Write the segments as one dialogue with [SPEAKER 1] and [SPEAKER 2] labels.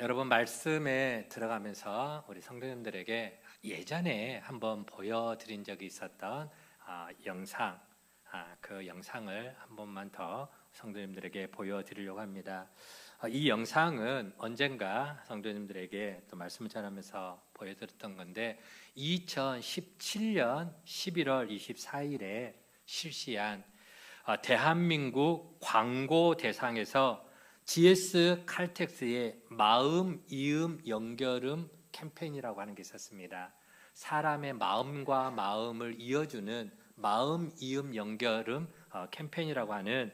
[SPEAKER 1] 여러분 말씀에 들어가면서 우리 성도님들에게 예전에 한번 보여드린 적이 있었던 영상, 그 영상을 한 번만 더 성도님들에게 보여드리려고 합니다. 이 영상은 언젠가 성도님들에게 또 말씀을 전하면서 보여드렸던 건데 2017년 11월 24일에 실시한 대한민국 광고 대상에서 GS 칼텍스의 마음, 이음, 연결음 캠페인이라고 하는 게 있었습니다. 사람의 마음과 마음을 이어주는 마음, 이음, 연결음 캠페인이라고 하는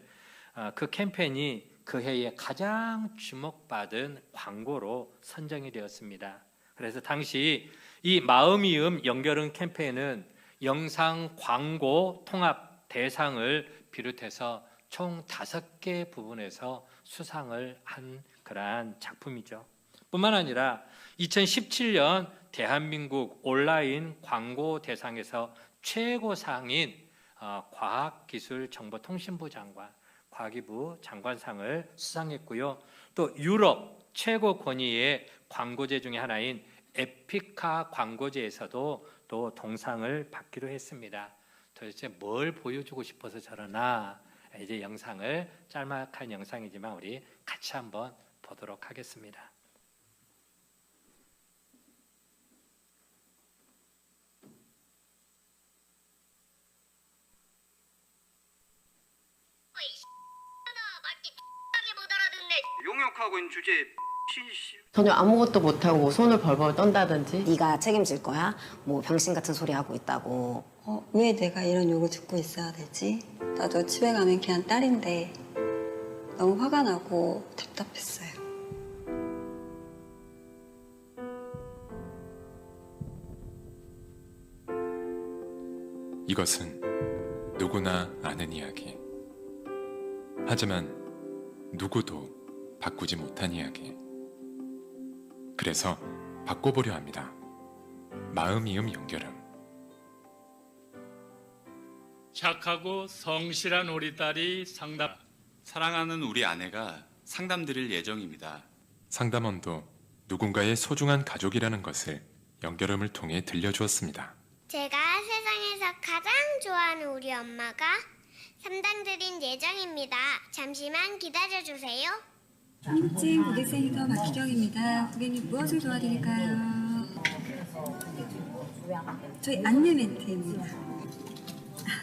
[SPEAKER 1] 그 캠페인이 그 해에 가장 주목받은 광고로 선정이 되었습니다. 그래서 당시 이 마음, 이음, 연결음 캠페인은 영상 광고 통합 대상을 비롯해서 총 5개 부분에서 수상을 한 그러한 작품이죠. 뿐만 아니라 2017년 대한민국 온라인 광고 대상에서 최고상인 과학기술정보통신부 장관, 과기부 장관상을 수상했고요. 또 유럽 최고 권위의 광고제 중에 하나인 에피카 광고제에서도 또 동상을 받기로 했습니다. 도대체 뭘 보여주고 싶어서 저러나 이제 영상을 짤막한 영상이지만 우리 같이 한번 보도록 하겠습니다.
[SPEAKER 2] 용역하고 있는 주제에
[SPEAKER 3] 전혀 아무것도 못하고 손을 벌벌 떤다든지.
[SPEAKER 4] 네가 책임질 거야? 뭐 병신 같은 소리 하고 있다고.
[SPEAKER 5] 왜 내가 이런 욕을 듣고 있어야 되지? 나도 집에 가면 그냥 딸인데 너무 화가 나고 답답했어요.
[SPEAKER 6] 이것은 누구나 아는 이야기. 하지만 누구도 바꾸지 못한 이야기. 그래서 바꿔보려 합니다. 마음, 이음, 연결음.
[SPEAKER 7] 착하고 성실한 우리 딸이
[SPEAKER 8] 사랑하는 우리 아내가 상담드릴 예정입니다.
[SPEAKER 6] 상담원도 누군가의 소중한 가족이라는 것을 연결음을 통해 들려주었습니다.
[SPEAKER 9] 제가 세상에서 가장 좋아하는 우리 엄마가 상담드린 예정입니다. 잠시만 기다려주세요.
[SPEAKER 5] 김치 고객센터 박희경입니다. 고객님 무엇을 도와드릴까요? 저희 안내 멘트입니다.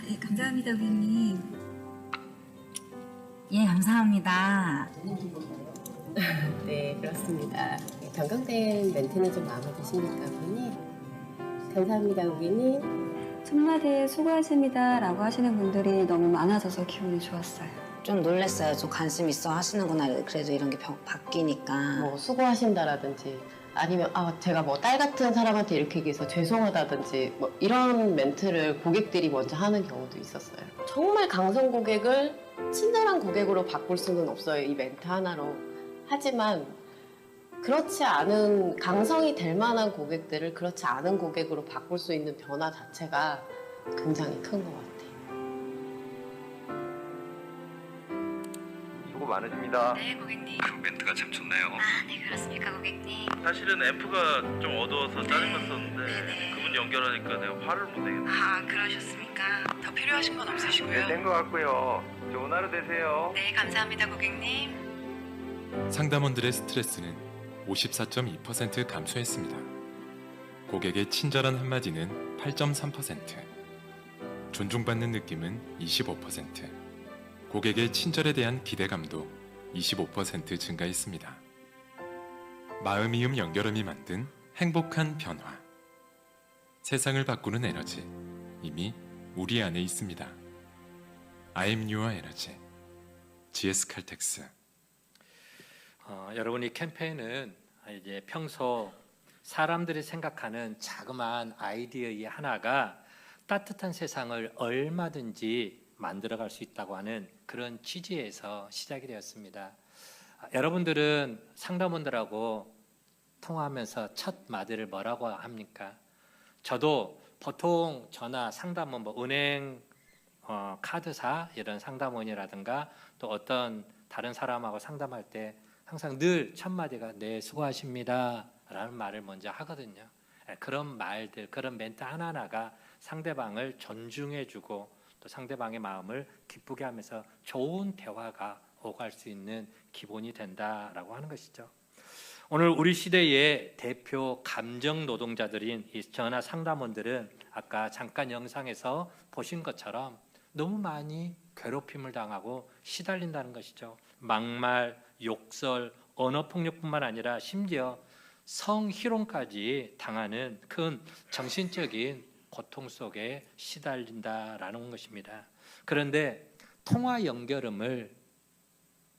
[SPEAKER 5] 네, 감사합니다, 고객님.
[SPEAKER 4] 예, 감사합니다.
[SPEAKER 3] 네, 그렇습니다. 변경된 멘트는 좀 마음에 드십니까, 고객님? 감사합니다, 고객님.
[SPEAKER 5] 첫마디에 수고하십니다 라고 하시는 분들이 너무 많아져서 기분이 좋았어요.
[SPEAKER 4] 좀 놀랐어요. 좀 관심 있어 하시는구나. 그래도 이런 게 바뀌니까.
[SPEAKER 3] 뭐 수고하신다라든지 아니면 제가 뭐 딸 같은 사람한테 이렇게 얘기해서 죄송하다든지 뭐 이런 멘트를 고객들이 먼저 하는 경우도 있었어요. 정말 강성 고객을 친절한 고객으로 바꿀 수는 없어요, 이 멘트 하나로. 하지만 그렇지 않은, 강성이 될 만한 고객들을 그렇지 않은 고객으로 바꿀 수 있는 변화 자체가 굉장히 큰 것 같아요.
[SPEAKER 2] 수고 많으십니다.
[SPEAKER 10] 네, 고객님.
[SPEAKER 2] 그 멘트가 참 좋네요.
[SPEAKER 10] 네, 그렇습니까, 고객님?
[SPEAKER 11] 사실은 앰프가 좀 어두워서 짜증났었는데
[SPEAKER 10] 네네.
[SPEAKER 11] 그분 연결하니까 내가 화를 못 내겠네.
[SPEAKER 10] 그러셨습니까? 더 필요하신 건 없으시고요?
[SPEAKER 2] 된 것 같고요. 좋은 하루 되세요.
[SPEAKER 10] 네, 감사합니다, 고객님.
[SPEAKER 6] 상담원들의 스트레스는 54.2% 감소했습니다. 고객의 친절한 한마디는 8.3%, 존중받는 느낌은 25%, 고객의 친절에 대한 기대감도 25% 증가했습니다. 마음, 이음, 연결음이 만든 행복한 변화. 세상을 바꾸는 에너지, 이미 우리 안에 있습니다. I'm your energy. GS 칼텍스.
[SPEAKER 1] 여러분, 이 캠페인은 이제 평소 사람들이 생각하는 자그마한 아이디어의 하나가 따뜻한 세상을 얼마든지 만들어갈 수 있다고 하는 그런 취지에서 시작이 되었습니다. 여러분들은 상담원들하고 통화하면서 첫 마디를 뭐라고 합니까? 저도 보통 전화 상담원, 은행, 카드사 이런 상담원이라든가 또 어떤 다른 사람하고 상담할 때 항상 늘 첫 마디가 네 수고하십니다 라는 말을 먼저 하거든요. 그런 말들, 그런 멘트 하나하나가 상대방을 존중해주고 또 상대방의 마음을 기쁘게 하면서 좋은 대화가 오갈 수 있는 기본이 된다라고 하는 것이죠. 오늘 우리 시대의 대표 감정 노동자들인 이 전화 상담원들은 아까 잠깐 영상에서 보신 것처럼 너무 많이 괴롭힘을 당하고 시달린다는 것이죠. 막말, 욕설, 언어폭력뿐만 아니라 심지어 성희롱까지 당하는 큰 정신적인 고통 속에 시달린다라는 것입니다. 그런데 통화 연결음을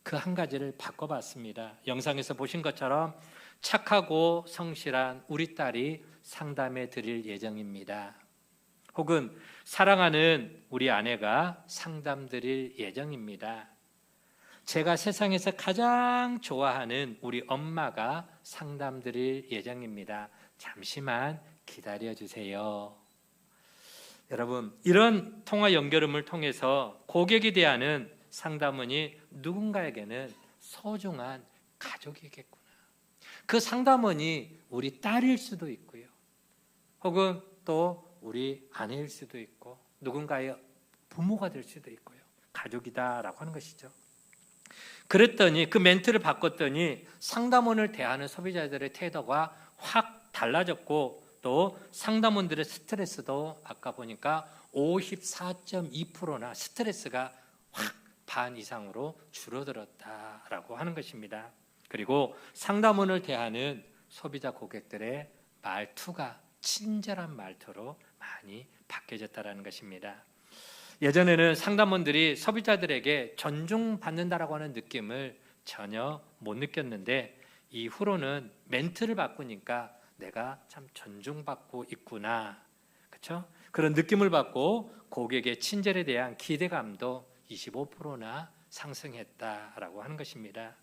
[SPEAKER 1] 그 한 가지를 바꿔봤습니다. 영상에서 보신 것처럼 착하고 성실한 우리 딸이 상담해 드릴 예정입니다. 혹은 사랑하는 우리 아내가 상담 드릴 예정입니다. 제가 세상에서 가장 좋아하는 우리 엄마가 상담 드릴 예정입니다. 잠시만 기다려 주세요. 여러분, 이런 통화 연결음을 통해서 고객에 대한 상담원이 누군가에게는 소중한 가족이겠구나. 그 상담원이 우리 딸일 수도 있고요. 혹은 또 우리 아내일 수도 있고 누군가의 부모가 될 수도 있고요. 가족이다라고 하는 것이죠. 그랬더니 그 멘트를 바꿨더니 상담원을 대하는 소비자들의 태도가 확 달라졌고 또 상담원들의 스트레스도 아까 보니까 54.2%나 스트레스가 확 반 이상으로 줄어들었다라고 하는 것입니다. 그리고 상담원을 대하는 소비자 고객들의 말투가 친절한 말투로 많이 바뀌어졌다는 것입니다. 예전에는 상담원들이 소비자들에게 존중받는다라고 하는 느낌을 전혀 못 느꼈는데 이후로는 멘트를 바꾸니까 내가 참 존중받고 있구나, 그렇죠? 그런 느낌을 받고 고객의 친절에 대한 기대감도 25%나 상승했다라고 하는 것입니다.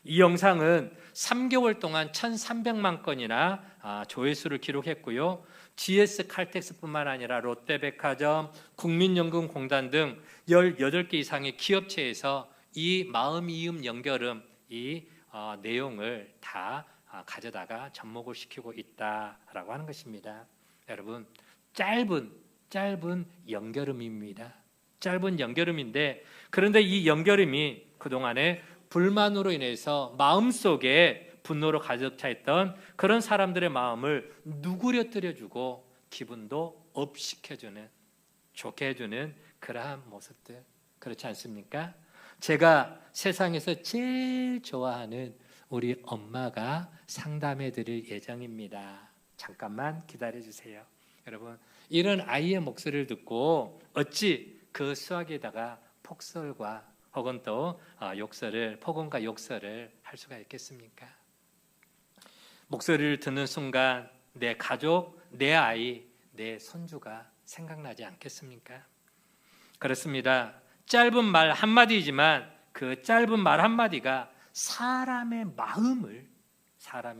[SPEAKER 1] 이 영상은 3개월 동안 1,300만 건이나 조회수를 기록했고요. GS 칼텍스뿐만 아니라 롯데백화점, 국민연금공단 등 18개 이상의 기업체에서 이 마음이음 연결음 이 내용을 다 가져다가 접목을 시키고 있다라고 하는 것입니다. 여러분, 짧은 연결음입니다. 짧은 연결음인데 그런데 이 연결음이 그동안에 불만으로 인해서 마음속에 분노로 가득 차 있던 그런 사람들의 마음을 누그러뜨려주고 기분도 업시켜주는, 좋게 해주는 그러한 모습들, 그렇지 않습니까? 제가 세상에서 제일 좋아하는 우리 엄마가 상담해 드릴 예정입니다. 잠깐만 기다려 주세요. 여러분, 이런 아이의 목소리를 듣고 어찌 그 수화기에다가 폭설과 혹은 또 폭언과 욕설을 할 수가 있겠습니까? 목소리를 듣는 순간 내 가족, 내 아이, 내 손주가 생각나지 않겠습니까? 그렇습니다. 짧은 말 한마디이지만 그 짧은 말 한마디가 사람의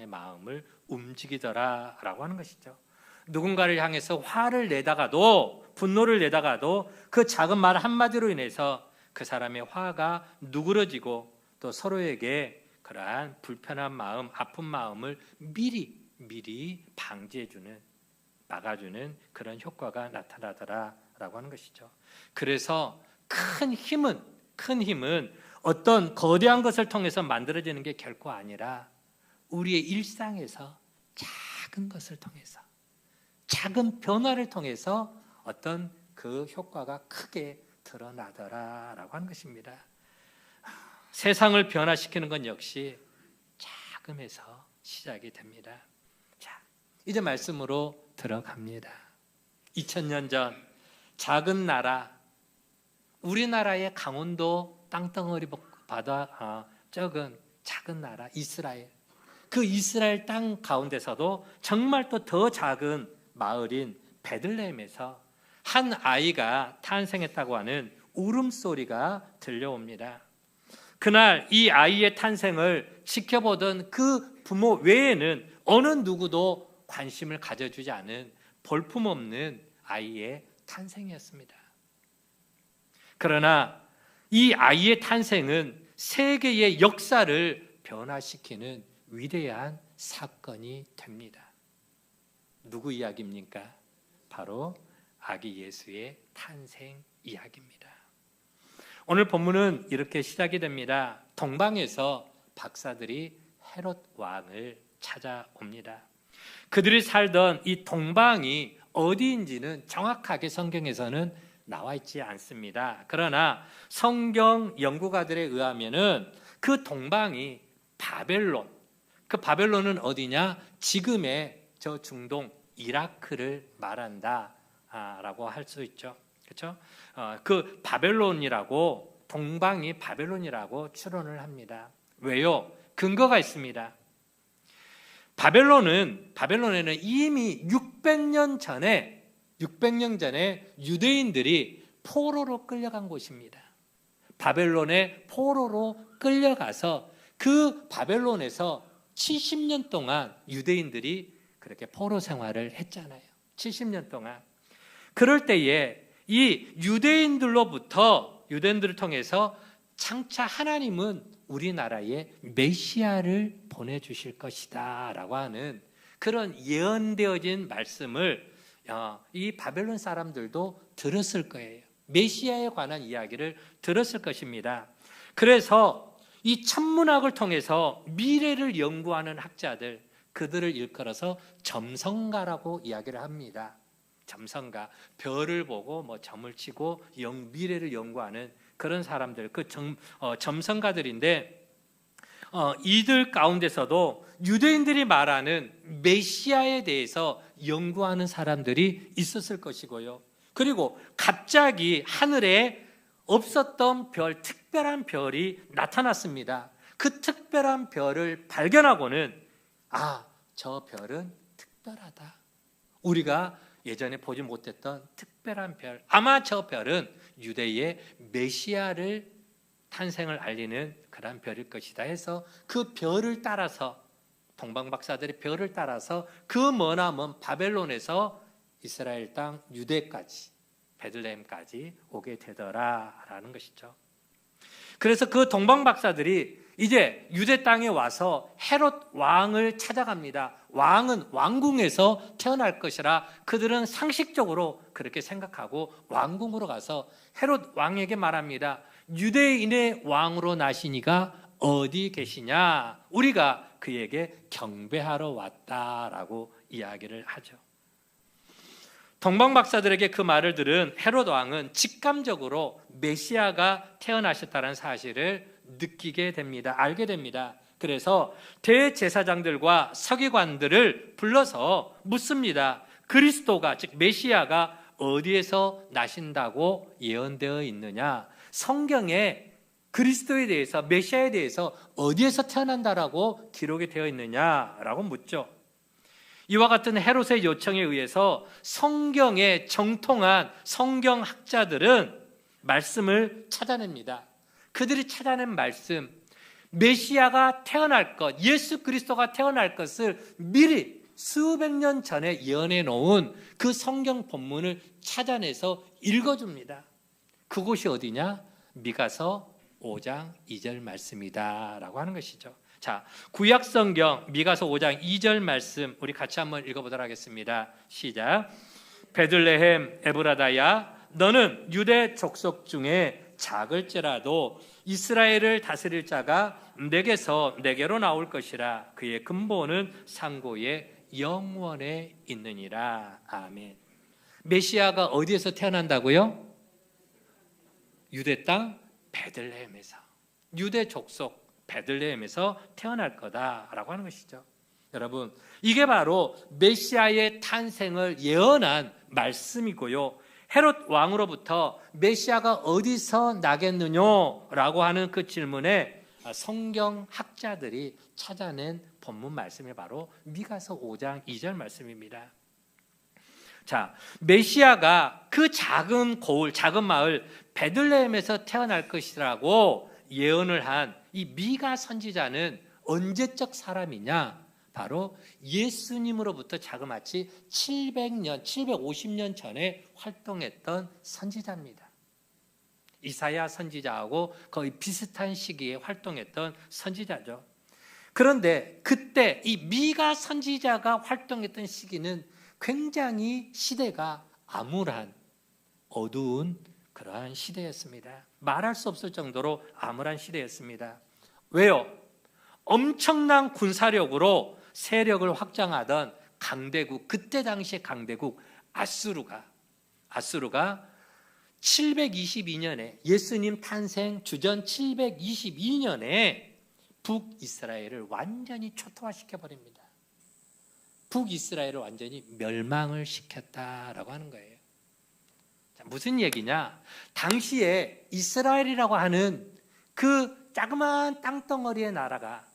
[SPEAKER 1] 마음을 움직이더라라고 하는 것이죠. 누군가를 향해서 화를 내다가도, 분노를 내다가도 그 작은 말 한마디로 인해서 그 사람의 화가 누그러지고 또 서로에게 그러한 불편한 마음, 아픈 마음을 미리 방지해주는, 막아주는 그런 효과가 나타나더라라고 하는 것이죠. 그래서 큰 힘은 어떤 거대한 것을 통해서 만들어지는 게 결코 아니라 우리의 일상에서 작은 것을 통해서, 작은 변화를 통해서 어떤 그 효과가 크게 드러나더라라고 하는 것입니다. 세상을 변화시키는 건 역시 작음에서 시작이 됩니다. 자, 이제 말씀으로 들어갑니다. 2000년 전 작은 나라, 우리나라의 강원도 땅덩어리 바다 적은 작은 나라 이스라엘, 그 이스라엘 땅 가운데서도 정말 또 더 작은 마을인 베들레헴에서 한 아이가 탄생했다고 하는 울음소리가 들려옵니다. 그날 이 아이의 탄생을 지켜보던 그 부모 외에는 어느 누구도 관심을 가져주지 않은 볼품없는 아이의 탄생이었습니다. 그러나 이 아이의 탄생은 세계의 역사를 변화시키는 위대한 사건이 됩니다. 누구 이야기입니까? 바로 아기 예수의 탄생 이야기입니다. 오늘 본문은 이렇게 시작이 됩니다. 동방에서 박사들이 헤롯 왕을 찾아옵니다. 그들이 살던 이 동방이 어디인지는 정확하게 성경에서는 나와 있지 않습니다. 그러나 성경 연구가들에 의하면은 그 동방이 바벨론, 그 바벨론은 어디냐? 지금의 저 중동 이라크를 말한다라고 할 수 있죠. 그렇죠? 그 바벨론이라고, 동방이 바벨론이라고 추론을 합니다. 왜요? 근거가 있습니다. 바벨론에는 이미 600년 전에 유대인들이 포로로 끌려간 곳입니다. 바벨론의 포로로 끌려가서 그 바벨론에서 70년 동안 유대인들이 그렇게 포로 생활을 했잖아요. 70년 동안. 그럴 때에 이 유대인들을 통해서 장차 하나님은 우리나라에 메시아를 보내주실 것이다 라고 하는 그런 예언되어진 말씀을 이 바벨론 사람들도 들었을 거예요. 메시아에 관한 이야기를 들었을 것입니다. 그래서 이 천문학을 통해서 미래를 연구하는 학자들, 그들을 일컬어서 점성가라고 이야기를 합니다. 점성가, 별을 보고 점을 치고 미래를 연구하는 그런 사람들, 그 점성가들인데, 이들 가운데서도 유대인들이 말하는 메시아에 대해서 연구하는 사람들이 있었을 것이고요. 그리고 갑자기 하늘에 없었던 별, 특별한 별이 나타났습니다. 그 특별한 별을 발견하고는 저 별은 특별하다. 우리가 예전에 보지 못했던 특별한 별, 아마 저 별은 유대의 메시아를 탄생을 알리는 그런 별일 것이다 해서 그 별을 따라서, 동방박사들의 별을 따라서 그 머나먼 바벨론에서 이스라엘 땅 유대까지, 베들레헴까지 오게 되더라라는 것이죠. 그래서 그 동방박사들이 이제 유대 땅에 와서 헤롯 왕을 찾아갑니다. 왕은 왕궁에서 태어날 것이라 그들은 상식적으로 그렇게 생각하고 왕궁으로 가서 헤롯 왕에게 말합니다. 유대인의 왕으로 나시니가 어디 계시냐? 우리가 그에게 경배하러 왔다라고 이야기를 하죠. 동방박사들에게 그 말을 들은 헤롯 왕은 직감적으로 메시아가 태어나셨다는 사실을 느끼게 됩니다. 알게 됩니다. 그래서 대제사장들과 서기관들을 불러서 묻습니다. 그리스도가, 즉 메시아가 어디에서 나신다고 예언되어 있느냐? 성경에 그리스도에 대해서, 메시아에 대해서 어디에서 태어난다라고 기록이 되어 있느냐라고 묻죠. 이와 같은 헤롯의 요청에 의해서 성경에 정통한 성경학자들은 말씀을 찾아냅니다. 그들이 찾아낸 말씀, 메시아가 태어날 것, 예수 그리스도가 태어날 것을 미리 수백 년 전에 예언해 놓은 그 성경 본문을 찾아내서 읽어줍니다. 그곳이 어디냐? 미가서 5장 2절 말씀이다 라고 하는 것이죠. 자, 구약성경 미가서 5장 2절 말씀 우리 같이 한번 읽어보도록 하겠습니다. 시작. 베들레헴 에브라다야, 너는 유대 족속 중에 작을지라도 이스라엘을 다스릴 자가 내게서 내게로 나올 것이라. 그의 근본은 상고의 영원에 있느니라. 아멘. 메시아가 어디에서 태어난다고요? 유대 땅 베들레헴에서, 유대 족속 베들레헴에서 태어날 거다라고 하는 것이죠. 여러분, 이게 바로 메시아의 탄생을 예언한 말씀이고요. 헤롯 왕으로부터 메시아가 어디서 나겠느냐라고 하는 그 질문에 성경 학자들이 찾아낸 본문 말씀이 바로 미가서 5장 2절 말씀입니다. 자, 메시아가 그 작은 고을, 작은 마을 베들레헴에서 태어날 것이라고 예언을 한 이 미가 선지자는 언제적 사람이냐? 바로 예수님으로부터 자그마치 750년 전에 활동했던 선지자입니다. 이사야 선지자하고 거의 비슷한 시기에 활동했던 선지자죠. 그런데 그때 이 미가 선지자가 활동했던 시기는 굉장히 시대가 암울한 어두운 그러한 시대였습니다. 말할 수 없을 정도로 암울한 시대였습니다. 왜요? 엄청난 군사력으로 세력을 확장하던 강대국, 그때 당시의 강대국 아수르가 722년에 예수님 탄생 주전 722년에 북이스라엘을 완전히 초토화시켜 버립니다. 북이스라엘을 완전히 멸망을 시켰다라고 하는 거예요. 자, 무슨 얘기냐? 당시에 이스라엘이라고 하는 그 자그마한 땅덩어리의 나라가,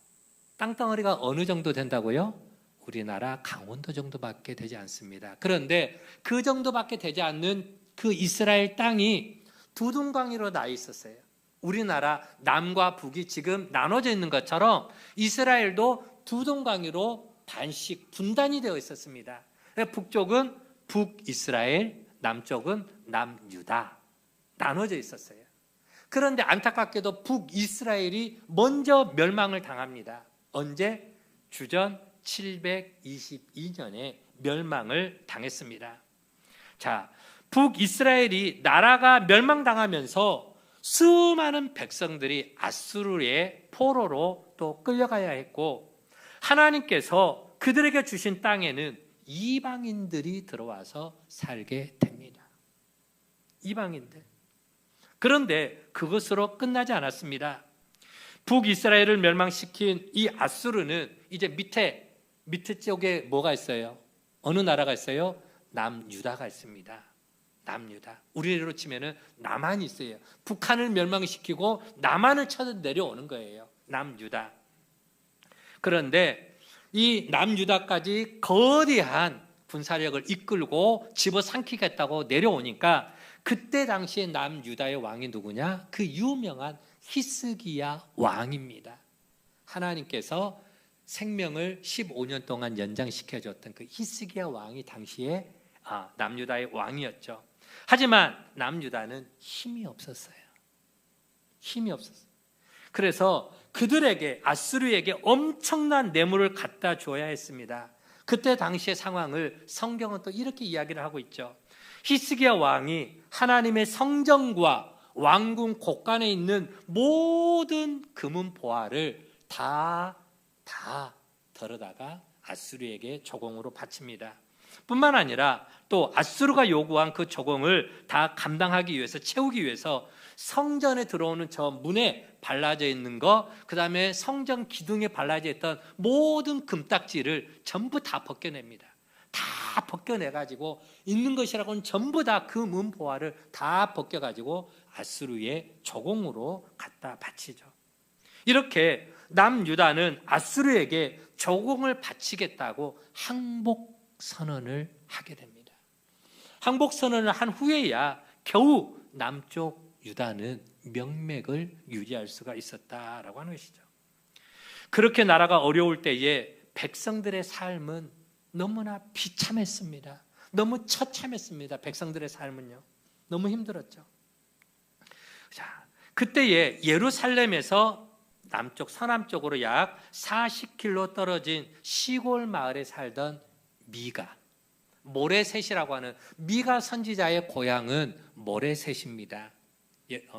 [SPEAKER 1] 땅덩어리가 어느 정도 된다고요? 우리나라 강원도 정도밖에 되지 않습니다. 그런데 그 정도밖에 되지 않는 그 이스라엘 땅이 두둥강이로 나 있었어요. 우리나라 남과 북이 지금 나눠져 있는 것처럼 이스라엘도 두둥강이로 반씩 분단이 되어 있었습니다. 북쪽은 북이스라엘, 남쪽은 남유다 나눠져 있었어요. 그런데 안타깝게도 북이스라엘이 먼저 멸망을 당합니다. 언제? 주전 722년에 멸망을 당했습니다. 자, 북이스라엘이 나라가 멸망당하면서 수많은 백성들이 아수르의 포로로 또 끌려가야 했고, 하나님께서 그들에게 주신 땅에는 이방인들이 들어와서 살게 됩니다. 이방인들. 그런데 그것으로 끝나지 않았습니다. 북이스라엘을 멸망시킨 이 아수르는 이제 밑에 쪽에 뭐가 있어요? 어느 나라가 있어요? 남유다가 있습니다. 남유다. 우리로 치면은 남한이 있어요. 북한을 멸망시키고 남한을 쳐 내려오는 거예요. 남유다. 그런데 이 남유다까지 거대한 군사력을 이끌고 집어삼키겠다고 내려오니까 그때 당시에 남유다의 왕이 누구냐? 그 유명한 히스기야 왕입니다. 하나님께서 생명을 15년 동안 연장시켜줬던 그 히스기야 왕이 당시에 남유다의 왕이었죠. 하지만 남유다는 힘이 없었어요. 힘이 없었어요. 그래서 그들에게, 아수르에게 엄청난 뇌물을 갖다 줘야 했습니다. 그때 당시의 상황을 성경은 또 이렇게 이야기를 하고 있죠. 히스기야 왕이 하나님의 성전과 왕궁 곳간에 있는 모든 금은 보화를 다 덜어다가 아수르에게 조공으로 바칩니다. 뿐만 아니라 또 아수르가 요구한 그 조공을 다 감당하기 위해서, 채우기 위해서 성전에 들어오는 저 문에 발라져 있는 거, 그 다음에 성전 기둥에 발라져 있던 모든 금딱지를 전부 다 벗겨냅니다. 다 벗겨내가지고 있는 것이라고는 전부 다 그 문보화를 다 벗겨가지고 아수르의 조공으로 갖다 바치죠. 이렇게 남유다는 아수르에게 조공을 바치겠다고 항복선언을 하게 됩니다. 항복선언을 한 후에야 겨우 남쪽 유다는 명맥을 유지할 수가 있었다라고 하는 것이죠. 그렇게 나라가 어려울 때에 백성들의 삶은 너무나 비참했습니다. 너무 처참했습니다. 백성들의 삶은요. 너무 힘들었죠. 자, 그때에 예루살렘에서 남쪽 서남쪽으로 약 40km 떨어진 시골 마을에 살던 미가, 모레셋이라고 하는 미가 선지자의 고향은 모레셋입니다.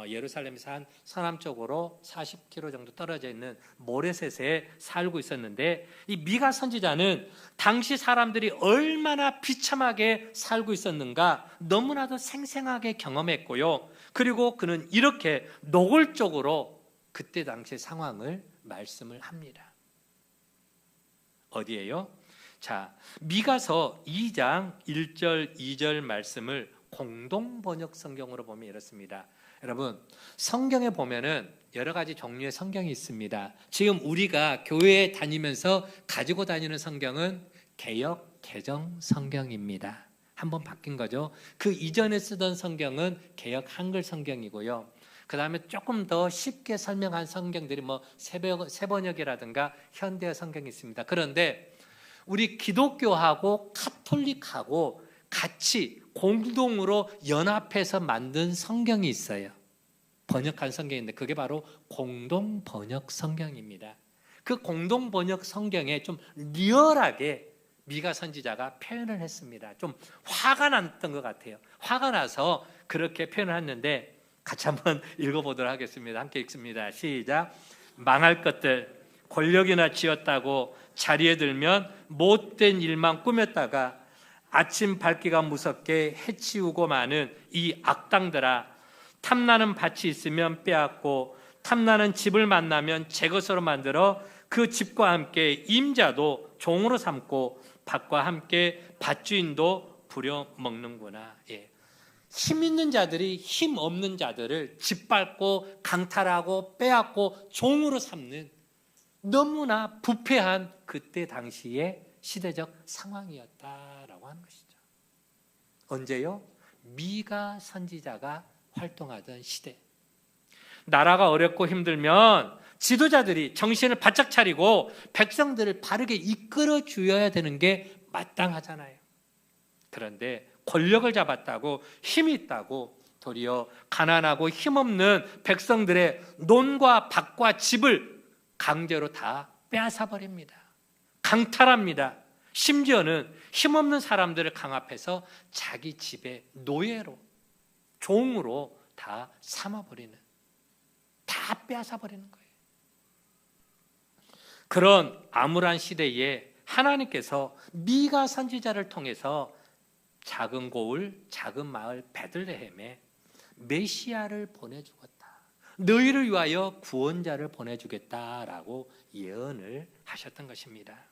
[SPEAKER 1] 예루살렘에서 한 서남쪽으로 40km 정도 떨어져 있는 모레셋에 살고 있었는데, 이 미가 선지자는 당시 사람들이 얼마나 비참하게 살고 있었는가 너무나도 생생하게 경험했고요. 그리고 그는 이렇게 노골적으로 그때 당시의 상황을 말씀을 합니다. 어디에요? 자, 미가서 2장 1절 2절 말씀을 공동 번역 성경으로 보면 이렇습니다. 여러분, 성경에 보면은 여러 가지 종류의 성경이 있습니다. 지금 우리가 교회에 다니면서 가지고 다니는 성경은 개역 개정 성경입니다. 한번 바뀐 거죠. 그 이전에 쓰던 성경은 개역 한글 성경이고요. 그 다음에 조금 더 쉽게 설명한 성경들이 뭐 세번역이라든가 현대어 성경이 있습니다. 그런데 우리 기독교하고 카톨릭하고 같이 공동으로 연합해서 만든 성경이 있어요. 번역한 성경인데 그게 바로 공동 번역 성경입니다. 그 공동 번역 성경에 좀 리얼하게 미가 선지자가 표현을 했습니다. 좀 화가 났던 것 같아요. 화가 나서 그렇게 표현을 했는데 같이 한번 읽어보도록 하겠습니다. 함께 읽습니다. 시작. 망할 것들, 권력이나 쥐었다고 자리에 들면 못된 일만 꾸몄다가 아침 밝기가 무섭게 해치우고 마는 이 악당들아, 탐나는 밭이 있으면 빼앗고 탐나는 집을 만나면 제 것으로 만들어 그 집과 함께 임자도 종으로 삼고 밭과 함께 밭주인도 부려먹는구나. 예. 힘 있는 자들이 힘 없는 자들을 짓밟고 강탈하고 빼앗고 종으로 삼는 너무나 부패한 그때 당시의 시대적 상황이었다라고 하는 것이죠. 언제요? 미가 선지자가 활동하던 시대. 나라가 어렵고 힘들면 지도자들이 정신을 바짝 차리고 백성들을 바르게 이끌어 주어야 되는 게 마땅하잖아요. 그런데 권력을 잡았다고 힘이 있다고 도리어 가난하고 힘없는 백성들의 논과 밭과 집을 강제로 다 빼앗아 버립니다. 강탈합니다. 심지어는 힘없는 사람들을 강압해서 자기 집의 노예로, 종으로 다 삼아버리는, 다 빼앗아 버리는 거예요. 그런 암울한 시대에 하나님께서 미가 선지자를 통해서 작은 고을, 작은 마을 베들레헴에 메시아를 보내주겠다. 너희를 위하여 구원자를 보내주겠다라고 예언을 하셨던 것입니다.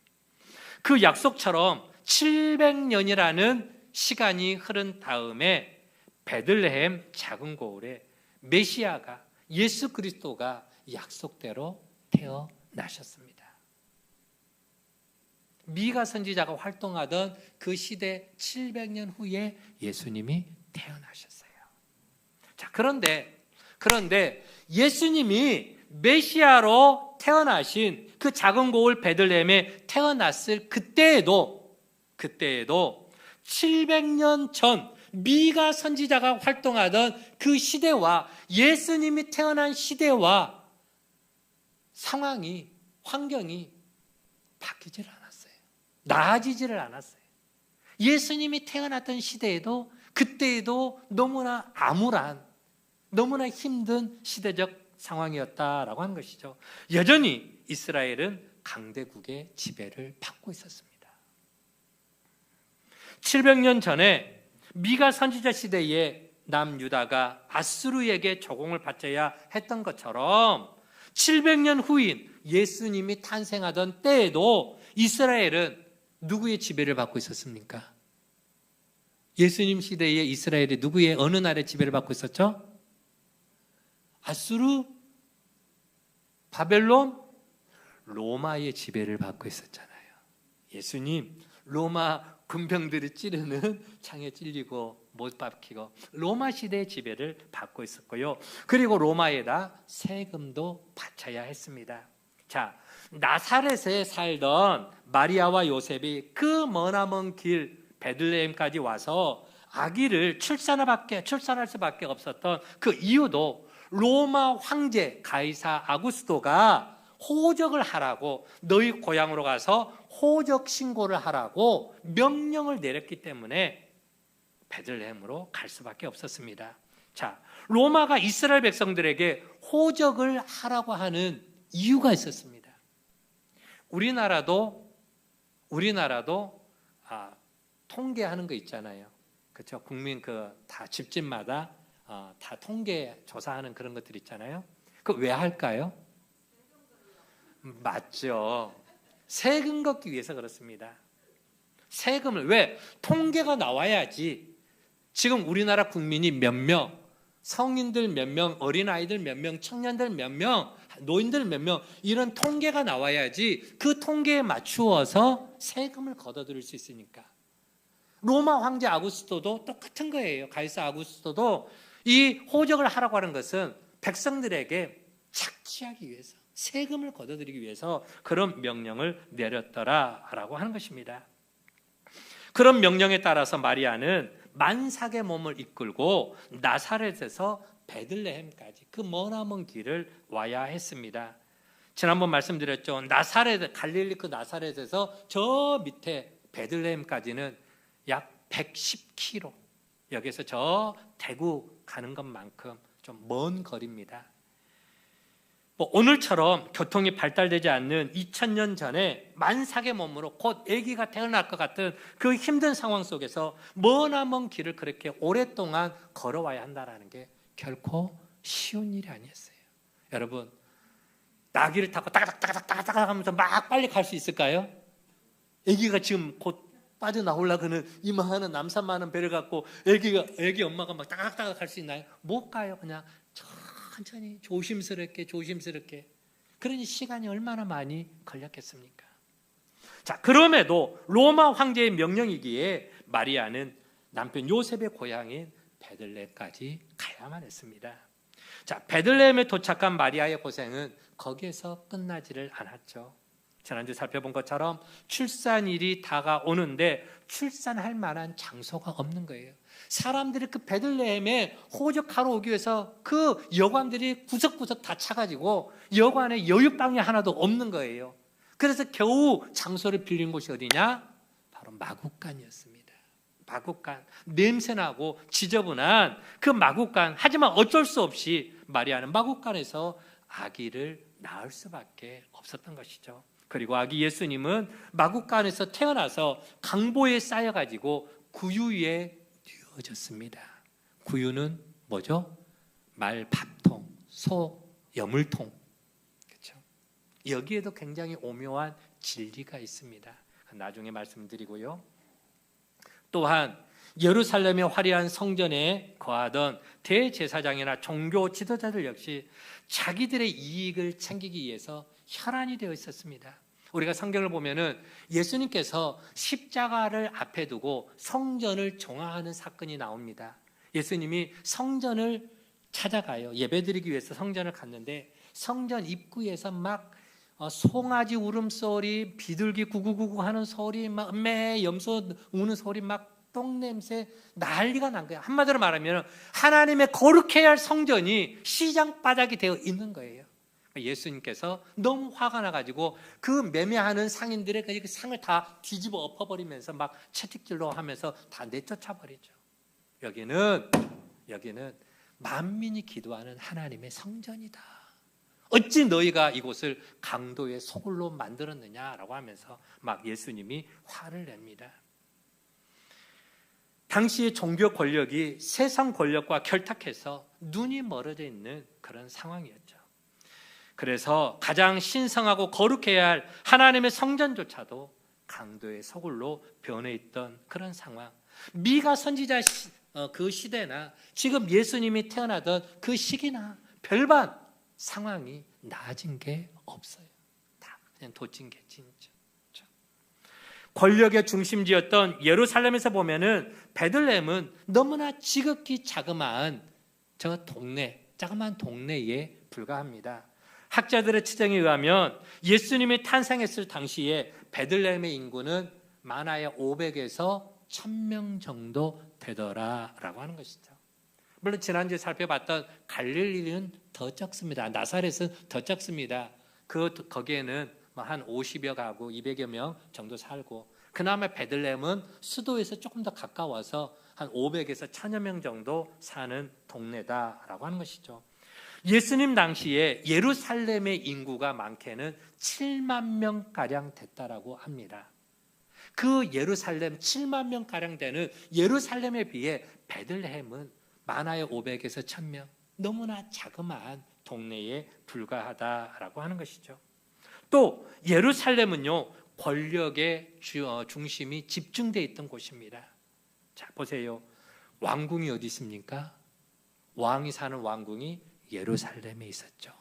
[SPEAKER 1] 그 약속처럼 700년이라는 시간이 흐른 다음에 베들레헴 작은 고을에 메시아가, 예수 그리스도가 약속대로 태어나셨습니다. 미가 선지자가 활동하던 그 시대 700년 후에 예수님이 태어나셨어요. 자, 그런데 예수님이 메시아로 태어나신 그 작은 고을 베들레헴에 태어났을 그때에도 700년 전 미가 선지자가 활동하던 그 시대와 예수님이 태어난 시대와 상황이, 환경이 바뀌질 않았어요. 나아지지를 않았어요. 예수님이 태어났던 시대에도 그때에도 너무나 암울한, 너무나 힘든 시대적 상황이었다라고 하는 것이죠. 여전히 이스라엘은 강대국의 지배를 받고 있었습니다. 700년 전에 미가 선지자 시대에 남유다가 아수르에게 조공을 바쳐야 했던 것처럼 700년 후인 예수님이 탄생하던 때에도 이스라엘은 누구의 지배를 받고 있었습니까? 예수님 시대에 이스라엘이 누구의, 어느 나라의 지배를 받고 있었죠? 아수르, 바벨론, 로마의 지배를 받고 있었잖아요. 예수님 로마 군병들이 찌르는 창에 찔리고 못 박히고 로마 시대의 지배를 받고 있었고요. 그리고 로마에다 세금도 바쳐야 했습니다. 자, 나사렛에 살던 마리아와 요셉이 그 머나먼 길 베들레헴까지 와서 아기를 출산할 수밖에 없었던 그 이유도 로마 황제 가이사 아구스토가 호적을 하라고, 너희 고향으로 가서 호적 신고를 하라고 명령을 내렸기 때문에 베들레헴으로 갈 수밖에 없었습니다. 자, 로마가 이스라엘 백성들에게 호적을 하라고 하는 이유가 있었습니다. 우리나라도 통계하는 거 있잖아요. 그렇죠? 국민 다 집집마다 다 통계 조사하는 그런 것들 있잖아요. 그거 왜 할까요? 맞죠. 세금 걷기 위해서 그렇습니다. 세금을, 왜? 통계가 나와야지. 지금 우리나라 국민이 몇 명, 성인들 몇 명, 어린아이들 몇 명, 청년들 몇 명, 노인들 몇 명, 이런 통계가 나와야지 그 통계에 맞추어서 세금을 걷어들일 수 있으니까. 로마 황제 아구스토도 똑같은 거예요. 가이사 아구스토도 이 호적을 하라고 하는 것은 백성들에게 착취하기 위해서, 세금을 걷어들이기 위해서 그런 명령을 내렸더라라고 하는 것입니다. 그런 명령에 따라서 마리아는 만삭의 몸을 이끌고 나사렛에서 베들레헴까지 그 머나먼 길을 와야 했습니다. 지난번 말씀드렸죠. 나사렛, 갈릴리 그 나사렛에서 저 밑에 베들레헴까지는 약 110km. 여기서 저 대구 가는 것만큼 좀 먼 거리입니다. 뭐 오늘처럼 교통이 발달되지 않는 2000년 전에 만삭의 몸으로 곧 아기가 태어날 것 같은 그 힘든 상황 속에서 머나먼 길을 그렇게 오랫동안 걸어와야 한다는 게 결코 쉬운 일이 아니었어요. 여러분, 나귀를 타고 따가닥 하면서 막 빨리 갈 수 있을까요? 아기가 지금 곧 빠져나오려고 하는 이만한 남산만한 배를 갖고 아기 엄마가 막 따가닥 갈 수 있나요? 못 가요. 그냥 천천히 조심스럽게. 그러니 시간이 얼마나 많이 걸렸겠습니까? 자, 그럼에도 로마 황제의 명령이기에 마리아는 남편 요셉의 고향인 베들레헴까지 가야만 했습니다. 자, 베들레헴에 도착한 마리아의 고생은 거기에서 끝나지를 않았죠. 지난주 살펴본 것처럼 출산일이 다가오는데 출산할 만한 장소가 없는 거예요. 사람들이 그 베들레헴에 호적하러 오기 위해서 그 여관들이 구석구석 다 차가지고 여관에 여유방이 하나도 없는 거예요. 그래서 겨우 장소를 빌린 곳이 어디냐? 바로 마구간이었습니다. 마구간, 냄새나고 지저분한 그 마구간. 하지만 어쩔 수 없이 마리아는 마구간에서 아기를 낳을 수밖에 없었던 것이죠. 그리고 아기 예수님은 마구간에서 태어나서 강보에 쌓여가지고 구유 위에 뉘어졌습니다. 구유는 뭐죠? 말 밥통, 소 여물통. 그렇죠? 여기에도 굉장히 오묘한 진리가 있습니다. 나중에 말씀드리고요. 또한 예루살렘의 화려한 성전에 거하던 대제사장이나 종교 지도자들 역시 자기들의 이익을 챙기기 위해서 혈안이 되어 있었습니다. 우리가 성경을 보면은 예수님께서 십자가를 앞에 두고 성전을 정화하는 사건이 나옵니다. 예수님이 성전을 찾아가요. 예배드리기 위해서 성전을 갔는데 성전 입구에서 막 송아지 울음소리, 비둘기 구구구구 하는 소리, 막 염소 우는 소리, 막 똥냄새 난리가 난 거예요. 한마디로 말하면 하나님의 거룩해야 할 성전이 시장 바닥이 되어 있는 거예요. 예수님께서 너무 화가 나가지고 그 매매하는 상인들의 그 상을 다 뒤집어 엎어버리면서 막 채찍질로 하면서 다 내쫓아버리죠. 여기는 만민이 기도하는 하나님의 성전이다. 어찌 너희가 이곳을 강도의 소굴로 만들었느냐라고 하면서 막 예수님이 화를 냅니다. 당시의 종교 권력이 세상 권력과 결탁해서 눈이 멀어져 있는 그런 상황이었죠. 그래서 가장 신성하고 거룩해야 할 하나님의 성전조차도 강도의 소굴로 변해 있던 그런 상황. 미가 선지자 그 시대나 지금 예수님이 태어나던 그 시기나 별반 상황이 나아진 게 없어요. 다 그냥 도찐개찐이죠. 권력의 중심지였던 예루살렘에서 보면은 베들레헴은 너무나 지극히 자그마한 자그마한 동네에 불과합니다. 학자들의 추정에 의하면 예수님이 탄생했을 당시에 베들레헴의 인구는 많아야 500에서 1000명 정도 되더라라고 하는 것이죠. 물론 지난주에 살펴봤던 갈릴리는 더 적습니다. 나사렛은 더 적습니다. 거기에는 한 50여 가구, 200여 명 정도 살고, 그나마 베들레헴은 수도에서 조금 더 가까워서 한 500에서 1000여 명 정도 사는 동네다라고 하는 것이죠. 예수님 당시에 예루살렘의 인구가 많게는 7만 명가량 됐다라고 합니다. 그 예루살렘 7만 명가량 되는 예루살렘에 비해 베들레헴은 많아야 500에서 1000명, 너무나 자그마한 동네에 불과하다라고 하는 것이죠. 또 예루살렘은요, 권력의 중심이 집중되어 있던 곳입니다. 자, 보세요. 왕궁이 어디 있습니까? 왕이 사는 왕궁이 예루살렘에 있었죠.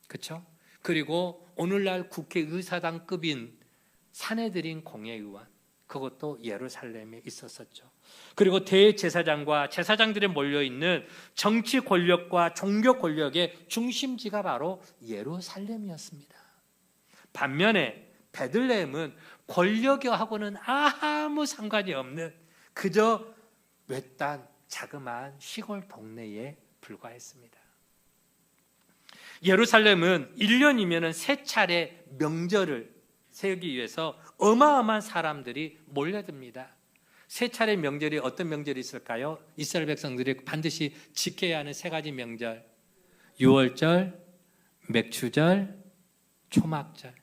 [SPEAKER 1] 그렇죠? 그리고 오늘날 국회의사당급인 사내들인 공회의원, 그것도 예루살렘에 있었었죠. 그리고 대제사장과 제사장들이 몰려있는 정치 권력과 종교 권력의 중심지가 바로 예루살렘이었습니다. 반면에 베들레헴은 권력하고는 아무 상관이 없는 그저 외딴 자그마한 시골 동네에 불과했습니다. 예루살렘은 1년이면 세 차례 명절을 세우기 위해서 어마어마한 사람들이 몰려듭니다. 세 차례 명절이 어떤 명절이 있을까요? 이스라엘 백성들이 반드시 지켜야 하는 세 가지 명절, 유월절, 맥추절, 초막절,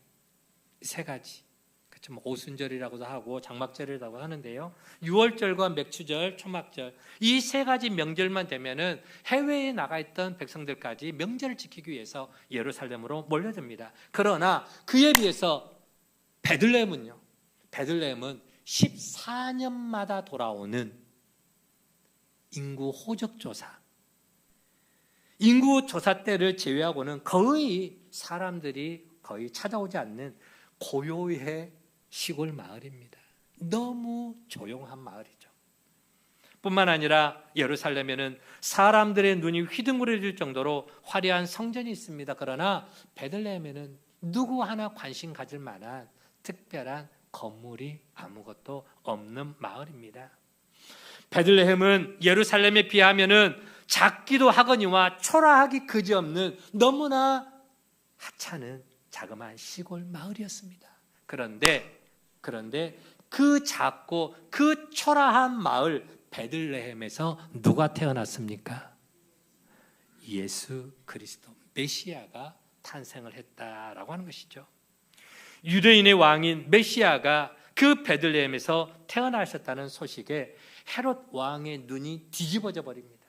[SPEAKER 1] 세 가지. 그렇죠. 오순절이라고도 하고 장막절이라고 하는데요. 유월절과 맥추절, 초막절, 이 세 가지 명절만 되면은 해외에 나가 있던 백성들까지 명절을 지키기 위해서 예루살렘으로 몰려듭니다. 그러나 그에 비해서 베들레헴은 14년마다 돌아오는 인구 호적 조사, 인구 조사 때를 제외하고는 거의 사람들이 거의 찾아오지 않는 고요의 시골 마을입니다. 너무 조용한 마을이죠. 뿐만 아니라 예루살렘에는 사람들의 눈이 휘둥그레질 정도로 화려한 성전이 있습니다. 그러나 베들레헴에는 누구 하나 관심 가질 만한 특별한 건물이 아무것도 없는 마을입니다. 베들레헴은 예루살렘에 비하면은 작기도 하거니와 초라하기 그지없는 너무나 하찮은 자그마한 시골 마을이었습니다. 그런데 그 작고 그 초라한 마을 베들레헴에서 누가 태어났습니까? 예수 그리스도 메시아가 탄생을 했다라고 하는 것이죠. 유대인의 왕인 메시아가 그 베들레헴에서 태어나셨다는 소식에 헤롯 왕의 눈이 뒤집어져 버립니다.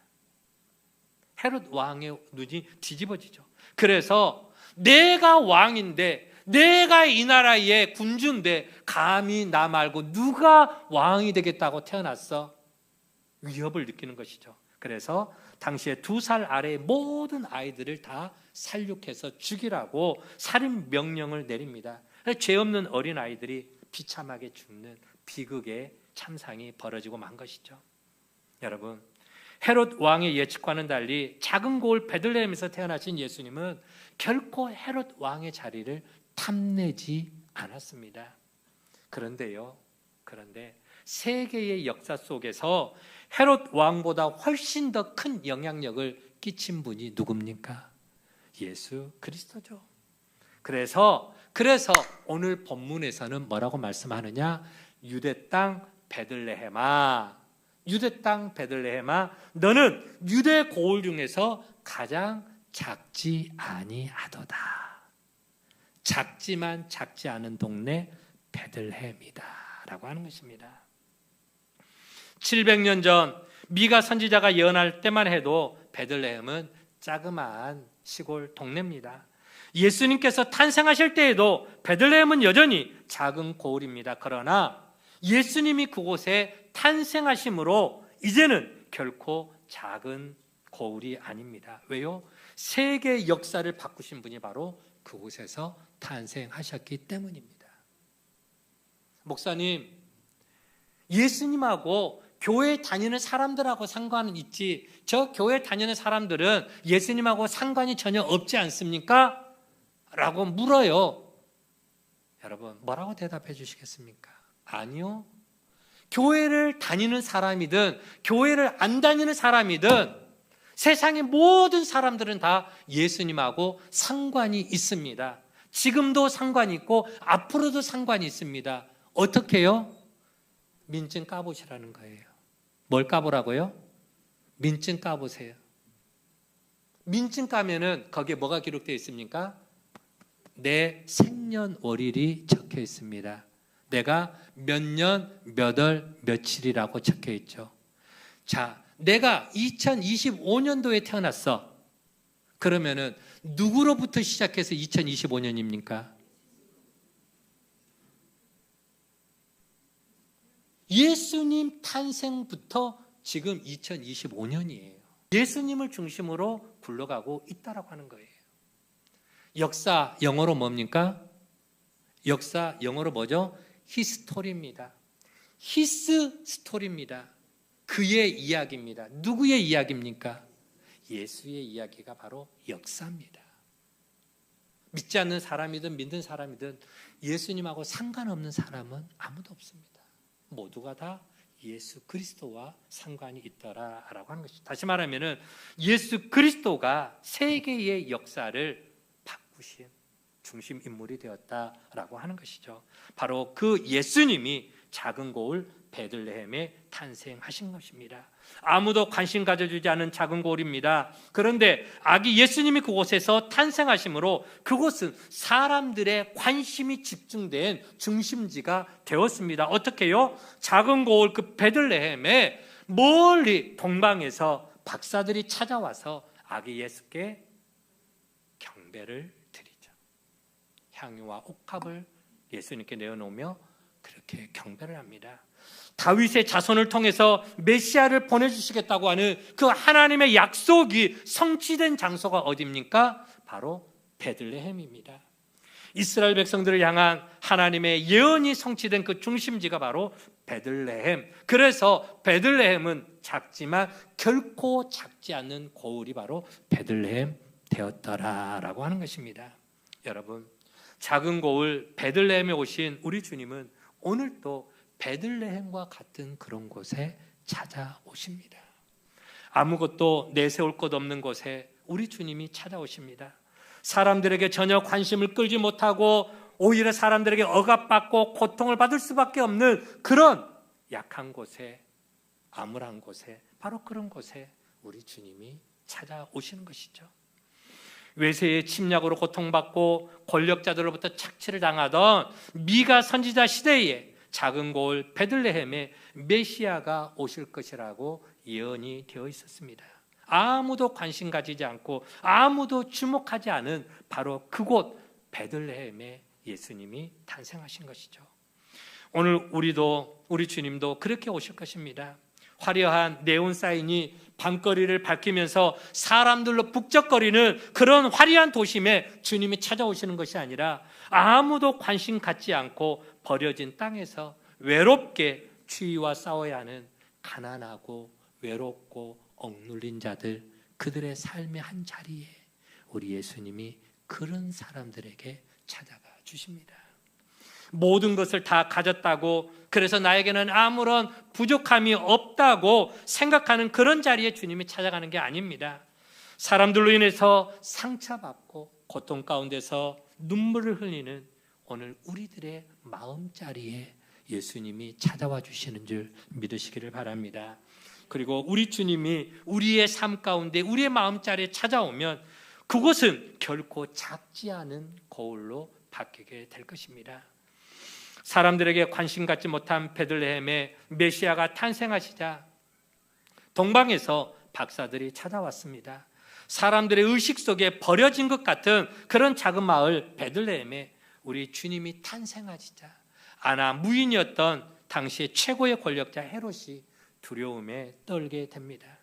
[SPEAKER 1] 헤롯 왕의 눈이 뒤집어지죠. 그래서 내가 왕인데, 내가 이 나라의 군주인데 감히 나 말고 누가 왕이 되겠다고 태어났어? 위협을 느끼는 것이죠. 그래서 당시에 2살 아래의 모든 아이들을 다 살육해서 죽이라고 살인 명령을 내립니다. 죄 없는 어린 아이들이 비참하게 죽는 비극의 참상이 벌어지고 만 것이죠. 여러분, 헤롯 왕의 예측과는 달리 작은 고을 베들레헴에서 태어나신 예수님은 결코 헤롯 왕의 자리를 탐내지 않았습니다. 그런데 세계의 역사 속에서 헤롯 왕보다 훨씬 더 큰 영향력을 끼친 분이 누굽니까? 예수 그리스도죠. 그래서 오늘 본문에서는 뭐라고 말씀하느냐? 유대 땅 베들레헴아, 유대 땅 베들레헴아, 너는 유대 고을 중에서 가장 작지 아니하도다. 작지만 작지 않은 동네 베들레헴이다 라고 하는 것입니다. 700년 전 미가 선지자가 예언할 때만 해도 베들레헴은 자그마한 시골 동네입니다. 예수님께서 탄생하실 때에도 베들레헴은 여전히 작은 고을입니다. 그러나 예수님이 그곳에 탄생하심으로 이제는 결코 작은 고을이 아닙니다. 왜요? 세계 역사를 바꾸신 분이 바로 그곳에서 탄생하셨기 때문입니다. 목사님, 예수님하고 교회 다니는 사람들하고 상관은 있지, 저 교회 다니는 사람들은 예수님하고 상관이 전혀 없지 않습니까? 라고 물어요. 여러분, 뭐라고 대답해 주시겠습니까? 아니요. 교회를 다니는 사람이든 교회를 안 다니는 사람이든 세상의 모든 사람들은 다 예수님하고 상관이 있습니다. 지금도 상관이 있고 앞으로도 상관이 있습니다. 어떻게 해요? 민증 까보시라는 거예요. 뭘 까보라고요? 민증 까보세요. 민증 까면은 거기에 뭐가 기록되어 있습니까? 내 생년월일이 적혀 있습니다. 내가 몇 년, 몇 월, 며칠이라고 적혀 있죠. 자, 내가 2025년도에 태어났어. 그러면은 누구로부터 시작해서 2025년입니까? 예수님 탄생부터 지금 2025년이에요. 예수님을 중심으로 굴러가고 있다라고 하는 거예요. 역사 영어로 뭡니까? 역사 영어로 뭐죠? 히스토리입니다. 히스 스토리입니다. 그의 이야기입니다. 누구의 이야기입니까? 예수의 이야기가 바로 역사입니다. 믿지 않는 사람이든 믿는 사람이든 예수님하고 상관없는 사람은 아무도 없습니다. 모두가 다 예수 그리스도와 상관이 있더라라고 하는 것이죠. 다시 말하면은 예수 그리스도가 세계의 역사를 바꾸신 중심 인물이 되었다라고 하는 것이죠. 바로 그 예수님이 작은 고을 베들레헴에 탄생하신 것입니다. 아무도 관심 가져주지 않은 작은 고을입니다. 그런데 아기 예수님이 그곳에서 탄생하심으로 그곳은 사람들의 관심이 집중된 중심지가 되었습니다. 어떻게요? 작은 고을 그 베들레헴에 멀리 동방에서 박사들이 찾아와서 아기 예수께 경배를 드리죠. 향유와 옥합을 예수님께 내어놓으며 그렇게 경배를 합니다. 다윗의 자손을 통해서 메시아를 보내주시겠다고 하는 그 하나님의 약속이 성취된 장소가 어디입니까? 바로 베들레헴입니다. 이스라엘 백성들을 향한 하나님의 예언이 성취된 그 중심지가 바로 베들레헴. 그래서 베들레헴은 작지만 결코 작지 않는 고을이 바로 베들레헴 되었더라라고 하는 것입니다. 여러분, 작은 고을 베들레헴에 오신 우리 주님은 오늘도 베들레헴과 같은 그런 곳에 찾아오십니다. 아무것도 내세울 것 없는 곳에 우리 주님이 찾아오십니다. 사람들에게 전혀 관심을 끌지 못하고 오히려 사람들에게 억압받고 고통을 받을 수밖에 없는 그런 약한 곳에, 암울한 곳에, 바로 그런 곳에 우리 주님이 찾아오시는 것이죠. 외세의 침략으로 고통받고 권력자들로부터 착취를 당하던 미가 선지자 시대에 작은 고을 베들레헴에 메시아가 오실 것이라고 예언이 되어 있었습니다. 아무도 관심 가지지 않고 아무도 주목하지 않은 바로 그곳 베들레헴에 예수님이 탄생하신 것이죠. 오늘 우리 주님도 그렇게 오실 것입니다. 화려한 네온 사인이 밤거리를 밝히면서 사람들로 북적거리는 그런 화려한 도심에 주님이 찾아오시는 것이 아니라 아무도 관심 갖지 않고 버려진 땅에서 외롭게 추위와 싸워야 하는 가난하고 외롭고 억눌린 자들, 그들의 삶의 한 자리에 우리 예수님이 그런 사람들에게 찾아가 주십니다. 모든 것을 다 가졌다고, 그래서 나에게는 아무런 부족함이 없다고 생각하는 그런 자리에 주님이 찾아가는 게 아닙니다. 사람들로 인해서 상처받고 고통 가운데서 눈물을 흘리는 오늘 우리들의 마음자리에 예수님이 찾아와 주시는 줄 믿으시기를 바랍니다. 그리고 우리 주님이 우리의 삶 가운데 우리의 마음자리에 찾아오면 그곳은 결코 작지 않은 거울로 바뀌게 될 것입니다. 사람들에게 관심 갖지 못한 베들레헴에 메시아가 탄생하시자 동방에서 박사들이 찾아왔습니다. 사람들의 의식 속에 버려진 것 같은 그런 작은 마을 베들레헴에 우리 주님이 탄생하시자 아나 무인이었던 당시의 최고의 권력자 헤롯이 두려움에 떨게 됩니다.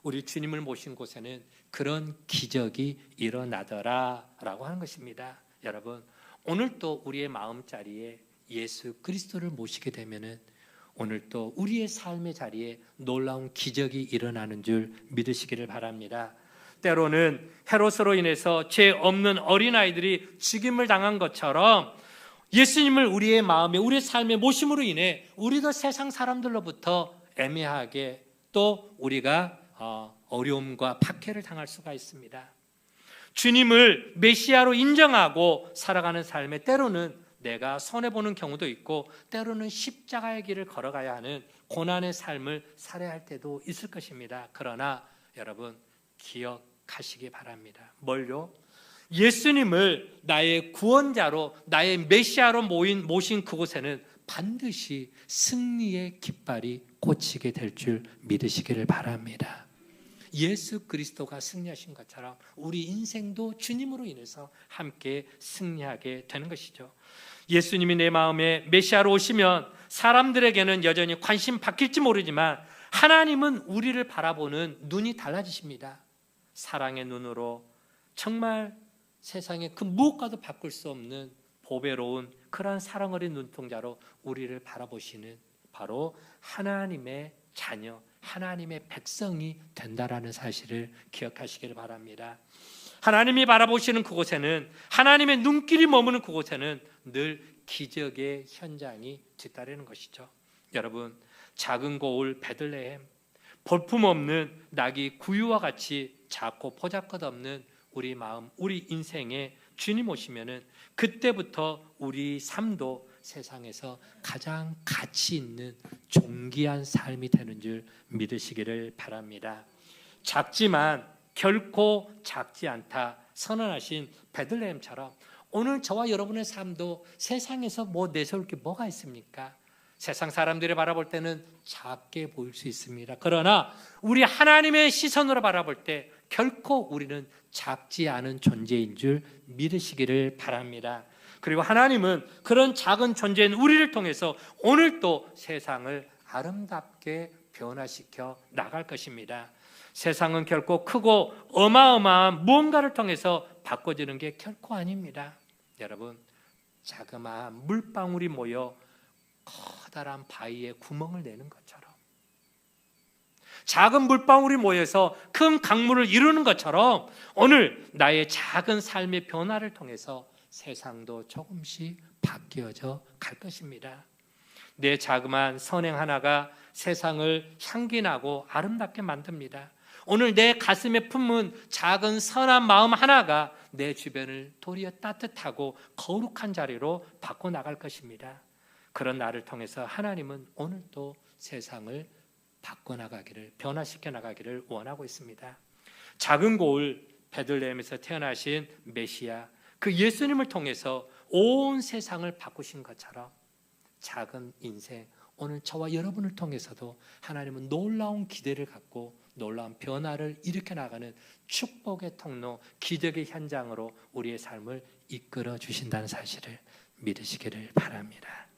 [SPEAKER 1] 우리 주님을 모신 곳에는 그런 기적이 일어나더라라고 하는 것입니다. 여러분, 오늘 또 우리의 마음자리에 예수 그리스도를 모시게 되면은 오늘 또 우리의 삶의 자리에 놀라운 기적이 일어나는 줄 믿으시기를 바랍니다. 때로는 헤롯으로 인해서 죄 없는 어린아이들이 죽임을 당한 것처럼 예수님을 우리의 마음에, 우리의 삶에 모심으로 인해 우리도 세상 사람들로부터 애매하게 또 우리가 어려움과 박해를 당할 수가 있습니다. 주님을 메시아로 인정하고 살아가는 삶에 때로는 내가 손해보는 경우도 있고 때로는 십자가의 길을 걸어가야 하는 고난의 삶을 살아야 할 때도 있을 것입니다. 그러나 여러분 기억하시기 바랍니다. 뭘요? 예수님을 나의 구원자로, 나의 메시아로 모신 그곳에는 반드시 승리의 깃발이 꽂히게 될 줄 믿으시기를 바랍니다. 예수 그리스도가 승리하신 것처럼 우리 인생도 주님으로 인해서 함께 승리하게 되는 것이죠. 예수님이 내 마음에 메시아로 오시면 사람들에게는 여전히 관심 바뀔지 모르지만 하나님은 우리를 바라보는 눈이 달라지십니다. 사랑의 눈으로 정말 세상에 그 무엇과도 바꿀 수 없는 보배로운 그러한 사랑 어린 눈동자로 우리를 바라보시는 바로 하나님의 자녀, 하나님의 백성이 된다라는 사실을 기억하시기를 바랍니다. 하나님이 바라보시는 그곳에는, 하나님의 눈길이 머무는 그곳에는 늘 기적의 현장이 뒤따르는 것이죠. 여러분, 작은 고을 베들레헴, 볼품없는 낙이 구유와 같이 작고 보잘것없는 우리 마음, 우리 인생에 주님 오시면은 그때부터 우리 삶도 세상에서 가장 가치 있는 존귀한 삶이 되는 줄 믿으시기를 바랍니다. 작지만 결코 작지 않다 선언하신 베들레헴처럼 오늘 저와 여러분의 삶도 세상에서 뭐 내세울 게 뭐가 있습니까? 세상 사람들이 바라볼 때는 작게 보일 수 있습니다. 그러나 우리 하나님의 시선으로 바라볼 때 결코 우리는 작지 않은 존재인 줄 믿으시기를 바랍니다. 그리고 하나님은 그런 작은 존재인 우리를 통해서 오늘 또 세상을 아름답게 변화시켜 나갈 것입니다. 세상은 결코 크고 어마어마한 무언가를 통해서 바꿔지는 게 결코 아닙니다. 여러분, 자그마한 물방울이 모여 커다란 바위에 구멍을 내는 것처럼, 작은 물방울이 모여서 큰 강물을 이루는 것처럼 오늘 나의 작은 삶의 변화를 통해서 세상도 조금씩 바뀌어져 갈 것입니다. 내 자그마한 선행 하나가 세상을 향기나고 아름답게 만듭니다. 오늘 내 가슴에 품은 작은 선한 마음 하나가 내 주변을 도리어 따뜻하고 거룩한 자리로 바꿔나갈 것입니다. 그런 나를 통해서 하나님은 오늘도 세상을 바꿔나가기를, 변화시켜 나가기를 원하고 있습니다. 작은 고을 베들레헴에서 태어나신 메시아, 그 예수님을 통해서 온 세상을 바꾸신 것처럼 작은 인생, 오늘 저와 여러분을 통해서도 하나님은 놀라운 기대를 갖고 놀라운 변화를 일으켜 나가는 축복의 통로, 기적의 현장으로 우리의 삶을 이끌어 주신다는 사실을 믿으시기를 바랍니다.